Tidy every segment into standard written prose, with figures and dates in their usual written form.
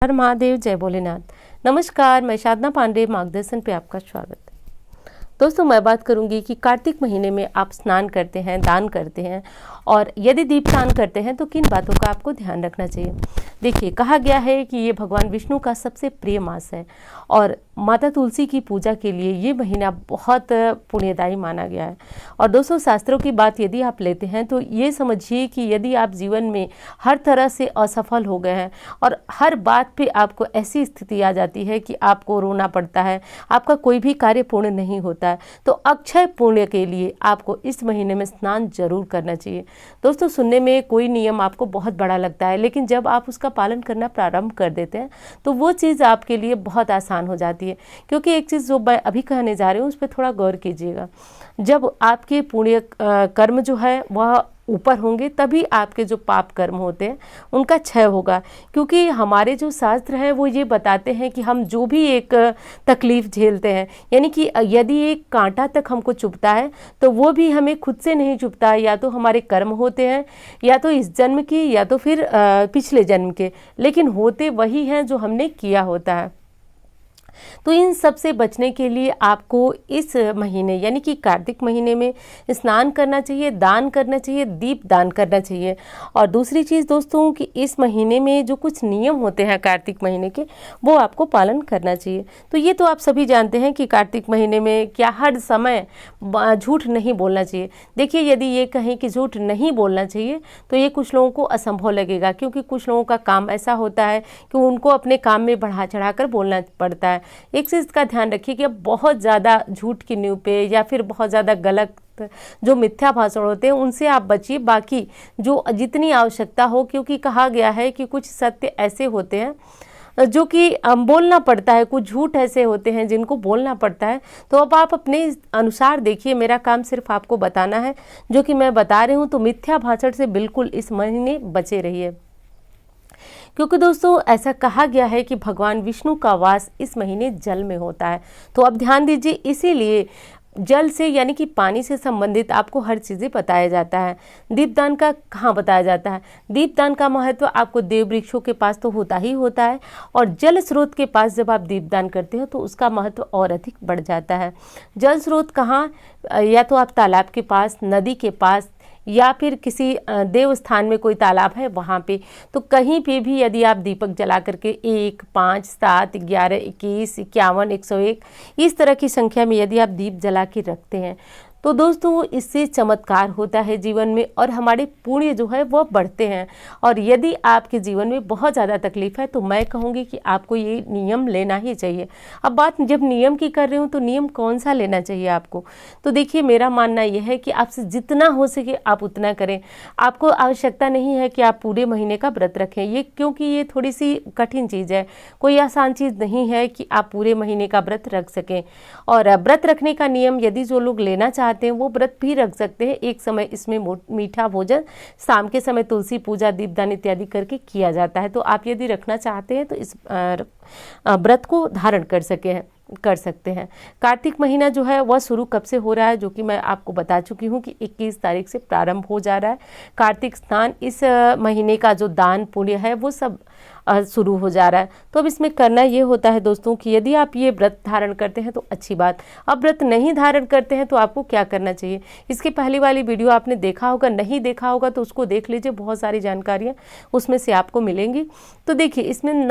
हर महादेव, जय भोलेनाथ। नमस्कार, मैं साधना पांडे, मार्गदर्शन पे आपका स्वागत है। दोस्तों, मैं बात करूंगी कि कार्तिक महीने में आप स्नान करते हैं, दान करते हैं और यदि दीपदान करते हैं तो किन बातों का आपको ध्यान रखना चाहिए। देखिए, कहा गया है कि ये भगवान विष्णु का सबसे प्रिय मास है और माता तुलसी की पूजा के लिए ये महीना बहुत पुण्यदायी माना गया है। और दोस्तों, शास्त्रों की बात यदि आप लेते हैं तो ये समझिए कि यदि आप जीवन में हर तरह से असफल हो गए हैं और हर बात पे आपको ऐसी स्थिति आ जाती है कि आपको रोना पड़ता है, आपका कोई भी कार्य पूर्ण नहीं होता है, तो अक्षय पुण्य के लिए आपको इस महीने में स्नान जरूर करना चाहिए। दोस्तों, सुनने में कोई नियम आपको बहुत बड़ा लगता है, लेकिन जब आप उसका पालन करना प्रारंभ कर देते हैं तो वो चीज़ आपके लिए बहुत आसान हो जाती है। क्योंकि एक चीज़ जो मैं अभी कहने जा रही हूँ उस पर थोड़ा गौर कीजिएगा। जब आपके पुण्य कर्म जो है वह ऊपर होंगे तभी आपके जो पाप कर्म होते हैं उनका क्षय होगा। क्योंकि हमारे जो शास्त्र हैं वो ये बताते हैं कि हम जो भी एक तकलीफ झेलते हैं, यानी कि यदि एक कांटा तक हमको चुभता है तो वो भी हमें खुद से नहीं चुभता है, या तो हमारे कर्म होते हैं, या तो इस जन्म के, या तो फिर पिछले जन्म के, लेकिन होते वही हैं जो हमने किया होता है। तो इन सब से बचने के लिए आपको इस महीने यानी कि कार्तिक महीने में स्नान करना चाहिए, दान करना चाहिए, दीप दान करना चाहिए। और दूसरी चीज़ दोस्तों कि इस महीने में जो कुछ नियम होते हैं कार्तिक महीने के, वो आपको पालन करना चाहिए। तो ये तो आप सभी जानते हैं कि कार्तिक महीने में क्या हर समय झूठ नहीं बोलना चाहिए। देखिए, यदि ये कहें कि झूठ नहीं बोलना चाहिए तो ये कुछ लोगों को असंभव लगेगा, क्योंकि कुछ लोगों का काम ऐसा होता है कि उनको अपने काम में बढ़ा चढ़ा कर बोलना पड़ता है। एक चीज़ का ध्यान रखिए कि बहुत ज़्यादा झूठ की नींव पे या फिर बहुत ज़्यादा गलत जो मिथ्या भाषण होते हैं उनसे आप बचिए। बाकी जो जितनी आवश्यकता हो, क्योंकि कहा गया है कि कुछ सत्य ऐसे होते हैं जो कि बोलना पड़ता है, कुछ झूठ ऐसे होते हैं जिनको बोलना पड़ता है। तो अब आप अपने अनुसार देखिए, मेरा काम सिर्फ आपको बताना है जो कि मैं बता रही हूँ। तो मिथ्या भाषण से बिल्कुल इस महीने बचे रहिए, क्योंकि दोस्तों ऐसा कहा गया है कि भगवान विष्णु का वास इस महीने जल में होता है। तो अब ध्यान दीजिए, इसीलिए जल से यानी कि पानी से संबंधित आपको हर चीज़ें बताया जाता है। दीपदान का कहाँ बताया जाता है? दीपदान का महत्व आपको देव वृक्षों के पास तो होता ही होता है, और जल स्रोत के पास जब आप दीपदान करते हो तो उसका महत्व और अधिक बढ़ जाता है। जल स्रोत कहाँ? या तो आप तालाब के पास, नदी के पास, या फिर किसी देव स्थान में कोई तालाब है वहाँ पे, तो कहीं पे भी यदि आप दीपक जला करके 1, 5, 7, 11, 21, 51, 101 इस तरह की संख्या में यदि आप दीप जला के रखते हैं तो दोस्तों इससे चमत्कार होता है जीवन में, और हमारे पुण्य जो है वह बढ़ते हैं। और यदि आपके जीवन में बहुत ज़्यादा तकलीफ है तो मैं कहूँगी कि आपको ये नियम लेना ही चाहिए। अब बात जब नियम की कर रही हूँ तो नियम कौन सा लेना चाहिए आपको? तो देखिए, मेरा मानना यह है कि आपसे जितना हो सके आप उतना करें। आपको आवश्यकता नहीं है कि आप पूरे महीने का व्रत रखें, ये क्योंकि ये थोड़ी सी कठिन चीज़ है, कोई आसान चीज़ नहीं है कि आप पूरे महीने का व्रत रख सकें। और व्रत रखने का नियम यदि जो लोग लेना चाहते हैं वो व्रत भी रख सकते हैं। एक समय इसमें मीठा भोजन, शाम के समय तुलसी पूजा, दीपदान इत्यादि करके किया जाता है। तो आप यदि रखना चाहते हैं तो इस व्रत को धारण कर सकते हैं। कार्तिक महीना जो है वह शुरू कब से हो रहा है, जो कि मैं आपको बता चुकी हूँ कि 21 तारीख से प्रारंभ हो जा रहा है। कार्तिक स्नान, इस महीने का जो दान पुण्य है वो सब शुरू हो जा रहा है। तो अब इसमें करना ये होता है दोस्तों कि यदि आप ये व्रत धारण करते हैं तो अच्छी बात। अब व्रत नहीं धारण करते हैं तो आपको क्या करना चाहिए? इसके पहली वाली वीडियो आपने देखा होगा, नहीं देखा होगा तो उसको देख लीजिए, बहुत सारी जानकारियाँ उसमें से आपको मिलेंगी। तो देखिए, इसमें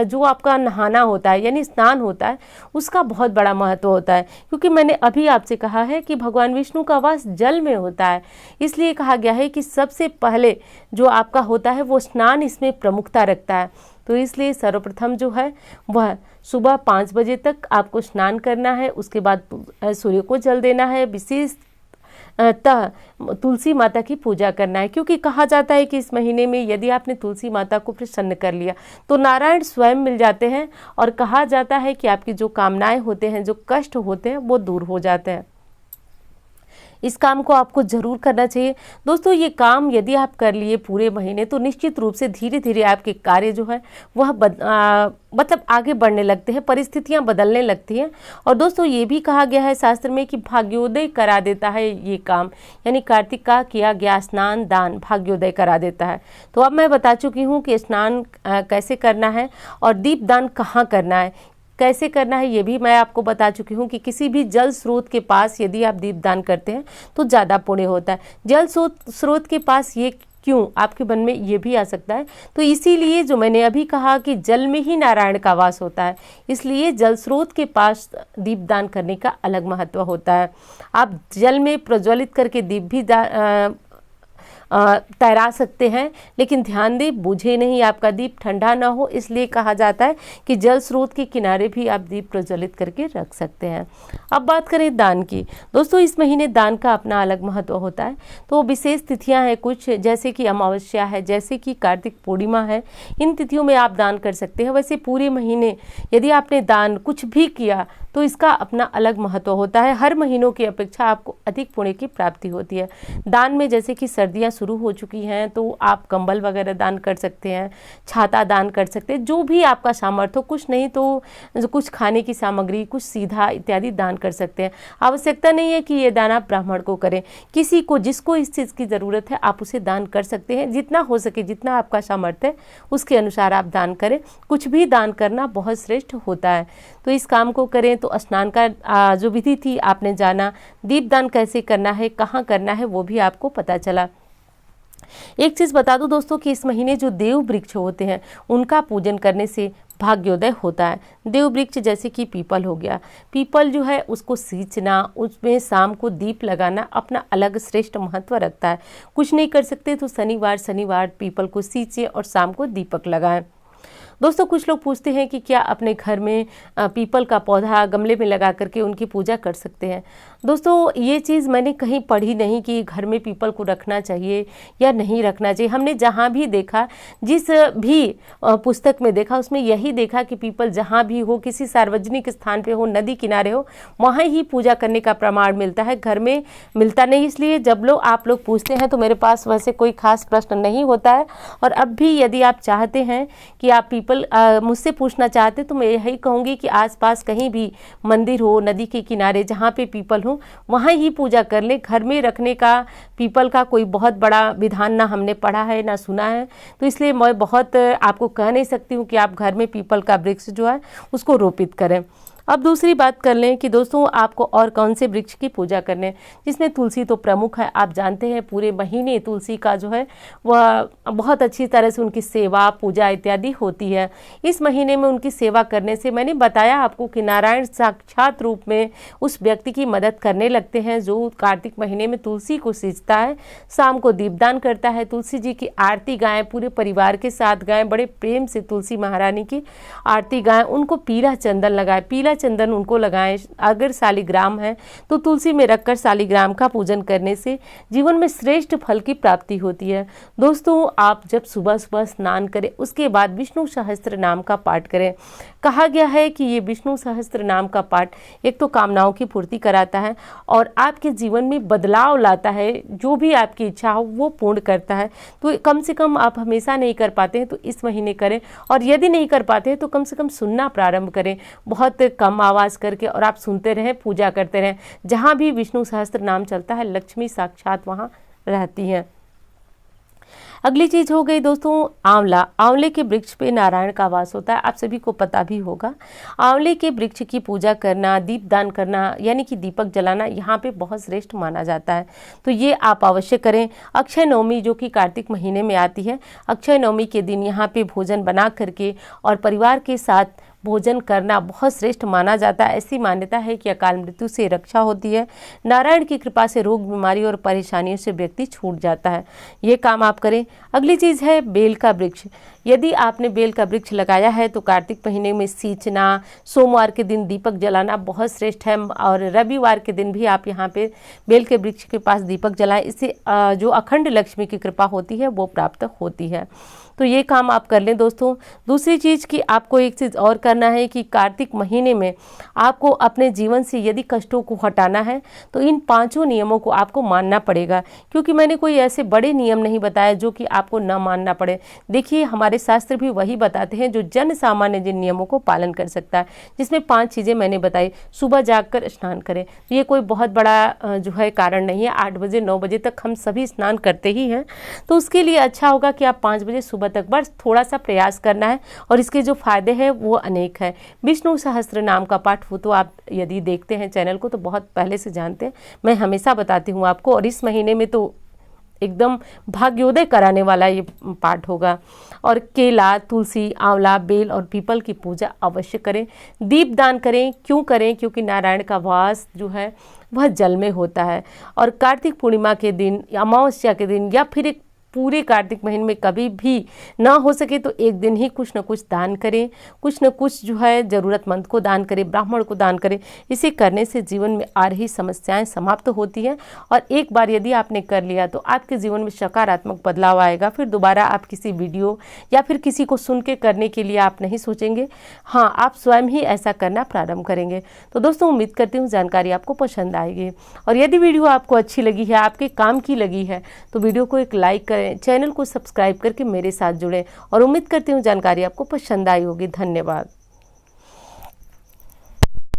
जो आपका नहाना होता है यानी स्नान होता है उसका बहुत बड़ा महत्व होता है, क्योंकि मैंने अभी आपसे कहा है कि भगवान विष्णु का वास जल में होता है। इसलिए कहा गया है कि सबसे पहले जो आपका होता है वो स्नान इसमें प्रमुखता रखता है। तो इसलिए सर्वप्रथम जो है वह सुबह 5 बजे तक आपको स्नान करना है। उसके बाद सूर्य को जल देना है, विशेष तुलसी माता की पूजा करना है, क्योंकि कहा जाता है कि इस महीने में यदि आपने तुलसी माता को प्रसन्न कर लिया तो नारायण स्वयं मिल जाते हैं, और कहा जाता है कि आपकी जो कामनाएं होते हैं, जो कष्ट होते हैं वो दूर हो जाते हैं। इस काम को आपको ज़रूर करना चाहिए। दोस्तों ये काम यदि आप कर लिए पूरे महीने तो निश्चित रूप से धीरे धीरे आपके कार्य जो है वह मतलब आगे बढ़ने लगते हैं, परिस्थितियां बदलने लगती हैं। और दोस्तों ये भी कहा गया है शास्त्र में कि भाग्योदय करा देता है ये काम, यानी कार्तिक का किया गया स्नान दान भाग्योदय करा देता है। तो अब मैं बता चुकी हूँ कि स्नान कैसे करना है और दीपदान कहाँ करना है, कैसे करना है ये भी मैं आपको बता चुकी हूँ कि किसी भी जल स्रोत के पास यदि आप दीपदान करते हैं तो ज़्यादा पुण्य होता है। जल स्रोत के पास ये क्यों, आपके मन में ये भी आ सकता है। तो इसीलिए जो मैंने अभी कहा कि जल में ही नारायण का वास होता है, इसलिए जल स्रोत के पास दीपदान करने का अलग महत्व होता है। आप जल में प्रज्वलित करके दीप भी तैरा सकते हैं, लेकिन ध्यान दें बुझे नहीं, आपका दीप ठंडा ना हो, इसलिए कहा जाता है कि जल स्रोत के किनारे भी आप दीप प्रज्वलित करके रख सकते हैं। अब बात करें दान की। दोस्तों इस महीने दान का अपना अलग महत्व होता है। तो विशेष तिथियां हैं कुछ, जैसे कि अमावस्या है, जैसे कि कार्तिक पूर्णिमा है, इन तिथियों में आप दान कर सकते हैं। वैसे पूरे महीने यदि आपने दान कुछ भी किया तो इसका अपना अलग महत्व होता है। हर महीनों की अपेक्षा आपको अधिक पुण्य की प्राप्ति होती है। दान में जैसे कि सर्दियां शुरू हो चुकी हैं तो आप कंबल वगैरह दान कर सकते हैं, छाता दान कर सकते हैं, जो भी आपका सामर्थ्य हो, कुछ नहीं तो कुछ खाने की सामग्री, कुछ सीधा इत्यादि दान कर सकते हैं। आवश्यकता नहीं है कि ये दान आप ब्राह्मण को करें, किसी को जिसको इस चीज़ की ज़रूरत है आप उसे दान कर सकते हैं। जितना हो सके, जितना आपका सामर्थ्य है उसके अनुसार आप दान करें। कुछ भी दान करना बहुत श्रेष्ठ होता है। तो इस काम को करें। तो स्नान का जो विधि थी आपने जाना, दीपदान कैसे करना है, कहाँ करना है, वो भी आपको पता चला। एक चीज़ बता दूं दोस्तों कि इस महीने जो देव वृक्ष होते हैं उनका पूजन करने से भाग्योदय होता है। देव वृक्ष जैसे कि पीपल हो गया, पीपल जो है उसको सींचना, उसमें शाम को दीप लगाना अपना अलग श्रेष्ठ महत्व रखता है। कुछ नहीं कर सकते तो शनिवार पीपल को सींचे और शाम को दीपक लगाएं। दोस्तों कुछ लोग पूछते हैं कि क्या अपने घर में पीपल का पौधा गमले में लगा करके उनकी पूजा कर सकते हैं। दोस्तों ये चीज़ मैंने कहीं पढ़ी नहीं कि घर में पीपल को रखना चाहिए या नहीं रखना चाहिए। हमने जहाँ भी देखा, जिस भी पुस्तक में देखा, उसमें यही देखा कि पीपल जहाँ भी हो, किसी सार्वजनिक स्थान पे हो, नदी किनारे हो, वहाँ ही पूजा करने का प्रमाण मिलता है, घर में मिलता नहीं। इसलिए जब आप लोग पूछते हैं तो मेरे पास वैसे कोई खास प्रश्न नहीं होता है। और अब भी यदि आप चाहते हैं कि आप पीपल मुझसे पूछना चाहते तो मैं यही कहूँगी कि आसपास कहीं भी मंदिर हो, नदी के किनारे जहाँ पे पीपल हो, वहाँ ही पूजा कर ले। घर में रखने का पीपल का कोई बहुत बड़ा विधान ना हमने पढ़ा है ना सुना है, तो इसलिए मैं बहुत आपको कह नहीं सकती हूँ कि आप घर में पीपल का वृक्ष जो है उसको रोपित करें। अब दूसरी बात कर लें कि दोस्तों आपको और कौन से वृक्ष की पूजा करने, जिसमें तुलसी तो प्रमुख है। आप जानते हैं पूरे महीने तुलसी का जो है वह बहुत अच्छी तरह से उनकी सेवा पूजा इत्यादि होती है। इस महीने में उनकी सेवा करने से मैंने बताया आपको कि नारायण साक्षात रूप में उस व्यक्ति की मदद करने लगते हैं जो कार्तिक महीने में तुलसी को सींचता है, शाम को दीपदान करता है, तुलसी जी की आरती गाएं, पूरे परिवार के साथ गाएं, बड़े प्रेम से तुलसी महारानी की आरती गाएं, उनको पीला चंदन लगाएं, पीला चंदन उनको लगाएं। अगर शालिग्राम है तो तुलसी में रखकर शालिग्राम का पूजन करने से जीवन में श्रेष्ठ फल की प्राप्ति होती है। दोस्तों आप जब सुबह सुबह स्नान करें उसके बाद विष्णु सहस्त्र नाम का पाठ करें। कहा गया है कि ये विष्णु सहस्त्र नाम का पाठ एक तो कामनाओं की पूर्ति कराता है और आपके जीवन में बदलाव लाता है, जो भी आपकी इच्छा हो वो पूर्ण करता है। तो कम से कम आप हमेशा नहीं कर पाते हैं तो इस महीने करें, और यदि नहीं कर पाते हैं तो कम से कम सुनना प्रारंभ करें, बहुत कम आवाज़ करके, और आप सुनते रहें, पूजा करते रहें। जहाँ भी विष्णु सहस्त्र नाम चलता है लक्ष्मी साक्षात वहाँ रहती हैं। अगली चीज हो गई दोस्तों आंवला। आंवले के वृक्ष पे नारायण का वास होता है, आप सभी को पता भी होगा। आंवले के वृक्ष की पूजा करना, दीप दान करना यानी कि दीपक जलाना यहाँ पे बहुत श्रेष्ठ माना जाता है, तो ये आप अवश्य करें। अक्षय नवमी जो कि कार्तिक महीने में आती है, अक्षय नवमी के दिन यहाँ पे भोजन बना करके और परिवार के साथ भोजन करना बहुत श्रेष्ठ माना जाता है। ऐसी मान्यता है कि अकाल मृत्यु से रक्षा होती है, नारायण की कृपा से रोग बीमारी और परेशानियों से व्यक्ति छूट जाता है। ये काम आप करें। अगली चीज़ है बेल का वृक्ष। यदि आपने बेल का वृक्ष लगाया है तो कार्तिक महीने में सींचना, सोमवार के दिन दीपक जलाना बहुत श्रेष्ठ है, और रविवार के दिन भी आप यहाँ पे बेल के वृक्ष के पास दीपक जलाएं। इससे जो अखंड लक्ष्मी की कृपा होती है वो प्राप्त होती है। तो ये काम आप कर लें दोस्तों। दूसरी चीज़ कि आपको एक चीज़ और करना है कि कार्तिक महीने में आपको अपने जीवन से यदि कष्टों को हटाना है तो इन 5 नियमों को आपको मानना पड़ेगा, क्योंकि मैंने कोई ऐसे बड़े नियम नहीं बताए जो कि आपको न मानना पड़े। देखिए हमारे शास्त्र भी वही बताते हैं जो जन सामान्य जिन नियमों को पालन कर सकता है, जिसमें 5 चीज़ें मैंने बताई। सुबह जागकर स्नान करें, तो ये कोई बहुत बड़ा जो है कारण नहीं है। 8 बजे 9 बजे तक हम सभी स्नान करते ही हैं, तो उसके लिए अच्छा होगा कि आप 5 बजे सुबह तक बस थोड़ा सा प्रयास करना है, और इसके जो फायदे हैं वो अनेक हैं। विष्णु सहस्त्र नाम का पाठ वो तो आप यदि देखते हैं चैनल को तो बहुत पहले से जानते हैं, मैं हमेशा बताती हूँ आपको। और इस महीने में तो एकदम भाग्योदय कराने वाला ये पाठ होगा। और केला, तुलसी, आंवला, बेल और पीपल की पूजा अवश्य करें। दीप दान करें। क्यों करें? क्योंकि नारायण का वास जो है वह जल में होता है। और कार्तिक पूर्णिमा के दिन, अमावस्या के दिन, या फिर एक पूरे कार्तिक महीने में कभी भी ना हो सके तो एक दिन ही कुछ न कुछ दान करें, कुछ न कुछ जो है ज़रूरतमंद को दान करें, ब्राह्मण को दान करें। इसे करने से जीवन में आ रही समस्याएं समाप्त होती हैं, और एक बार यदि आपने कर लिया तो आपके जीवन में सकारात्मक बदलाव आएगा। फिर दोबारा आप किसी वीडियो या फिर किसी को सुन के करने के लिए आप नहीं सोचेंगे, हाँ आप स्वयं ही ऐसा करना प्रारंभ करेंगे। तो दोस्तों उम्मीद करती हूँ जानकारी आपको पसंद आएगी, और यदि वीडियो आपको अच्छी लगी है, आपके काम की लगी है, तो वीडियो को एक लाइक करें, चैनल को सब्सक्राइब करके मेरे साथ जुड़ें, और उम्मीद करती हूँ जानकारी आपको पसंद आई होगी। धन्यवाद।